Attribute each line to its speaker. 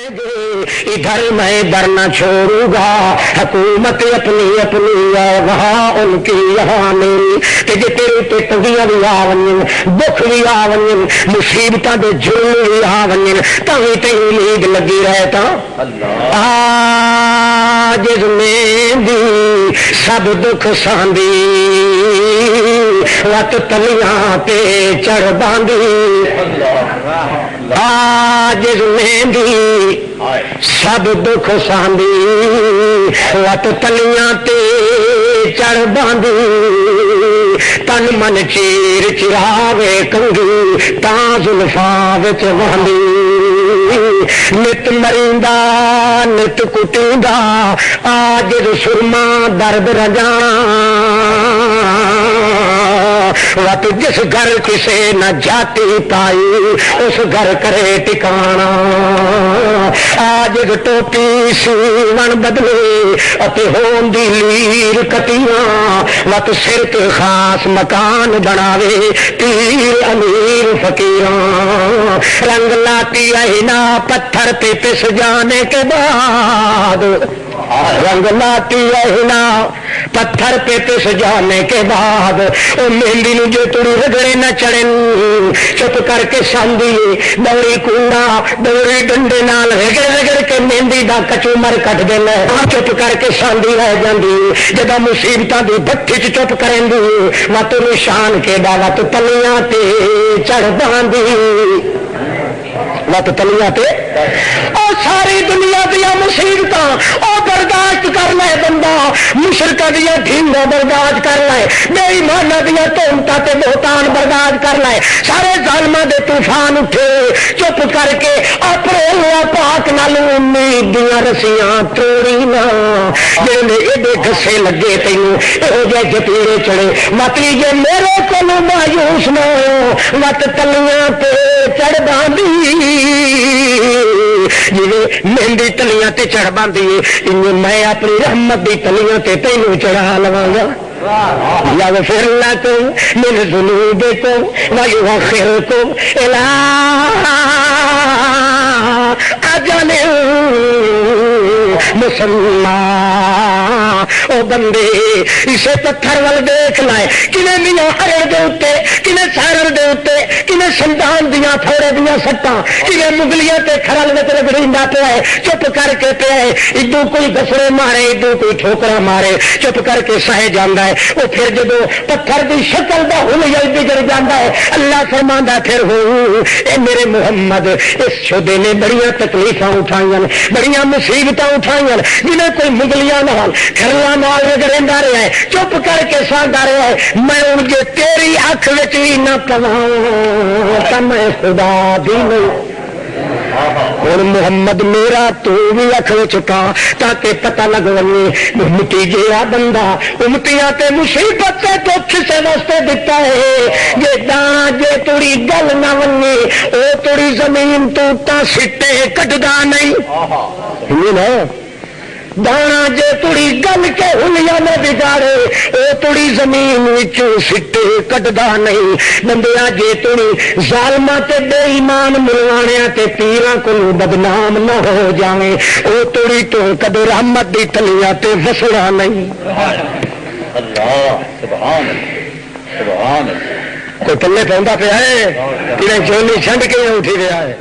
Speaker 1: ادھر میں در نہ چھوڑوں گا، حکومت اپنی اپنی وہاں ان کی یہاں میری، کہ جی تیرے تے تنگیاں بھی آ ونجن، دکھ بھی آ ونجن، مصیبتاں دے جرم بھی آ ونجن، تاں تینوں امید لگی رہے تا جس میں بھی سب دکھ ساندی وت تلیاں تے چڑھ باندھی، جس میں بھی سب دکھ ساندی وت تلیاں تے چڑھ باندھی، تن من چیر چراوے کنگی تاں زلفاں وچ باندھی، نت مریندا نت کٹیندا آج سرما درد رجانا، وت جس گھر کسے نہ جاتی پائی اس گھر کرے ٹکانا، آج ٹوپی سیون بدلے اتے ہون دی لیر کٹیاں، وت سر تے خاص مکان بناوے پیر امیر فقیراں، رنگ لاتی اینا پتھر پہ پس جانے کے بعد، رنگ لاتی اینا پتھر پہ پس جانے کے بعد، او مہندی نو جو تڑی رگڑے نہ چڑھن چپ کر کے ساندی دوڑی کوڑا دوڑی ڈنڈے نال رگڑ رگڑ کے مہندی دا کچومر کٹ دینا، چپ کر کے ساندی رہ جاندی، جدا مصیبتاں دی بٹھی چ چپ کریں دی، وت نشان کے دا وت تلیاں تے چڑھ باندھی، وت تلیاں تے اور ساری دنیا دیا مصیبتاں او برداشت کر لے بندہ، مشرکاں دیا ڈھینگاں برداشت کر لے، بے ایماناں دیا تہمتاں تے بہتان برداشت کر لے، سارے ظالماں دے طوفان اٹھے، چپ کر کے اپنے اللہ پاک نال امید دیاں رسیاں توڑی نہ، جے ایڈے گھسے لگے تینوں یہو جے جپیڑے چڑھے، مطلب جے میرے کولوں مایوس نہ ہو وت تلیاں تے چڑھ باندھی، جی مہندی تلیاں تے چڑھ باندھی، میں اپنی رحمت دی تلیاں تے تینوں چڑھا لواں گا، یغفر لکم من ذنوبکم ویؤخرکم الی اجل مسمى، او بندے اسے پتھر وال دیکھ لائے، کنے میاں ہرڑ دے اوتے، کنے سارڑ دے اوتے، کنے سندان دیاں تھوڑے دیاں سٹاں، کنے مغلیاں تے کھرل وچ رگڑیندا پیا ہے، چپ کر کے پیا ہے، ادو کوئی گسرے مارے ادو کوئی ٹھوکرا مارے، چپ کر کے سہ جاندا ہے، وہ پھر جدو پتھر دی شکل دا حلیہ بگڑ جاندا ہے، اللہ فرماندا پھر ہو اے میرے محمد اس شدے نے بڑیاں تکلیفاں اٹھائیاں، بڑیاں مصیبتاں اٹھائیاں، جنہیں کوئی مغلیاں نال کھرلاں نال رگڑیندا رہا ہے، چپ کر کے ساندا رہا ہے، میں ان جے تیری اکھ وچ وی نہ پواں تے میں خدا دی نہیں، اور محمد میرا تو بھی اکھ وچ پا تاکہ پتہ لگ ونے مٹی جیڑا بندہ امتیاں تے مصیبت تے دکھ سے واسطے دتا ہے، جے دانا جے تڑی گل نہ ونے او تڑی زمین تو تا سٹے کٹدا نہیں، دانا جے تڑی گل کے ہلیاں نہ بگاڑے او تڑی زمین وچوں سٹے کٹدا نہیں، بندیاں جے تڑی ظالماں تے بے ایمان ملوانیاں تے پیراں کولوں بدنام نہ ہو جاویں او تڑی تو کدے رحمت دی تلیاں تے وسڑا نہیں،
Speaker 2: اللہ سبحان سبحان،
Speaker 1: کوئی پلے پوندا پیا ہے کہ چولی چھنڈ کے اٹھی رہا ہے،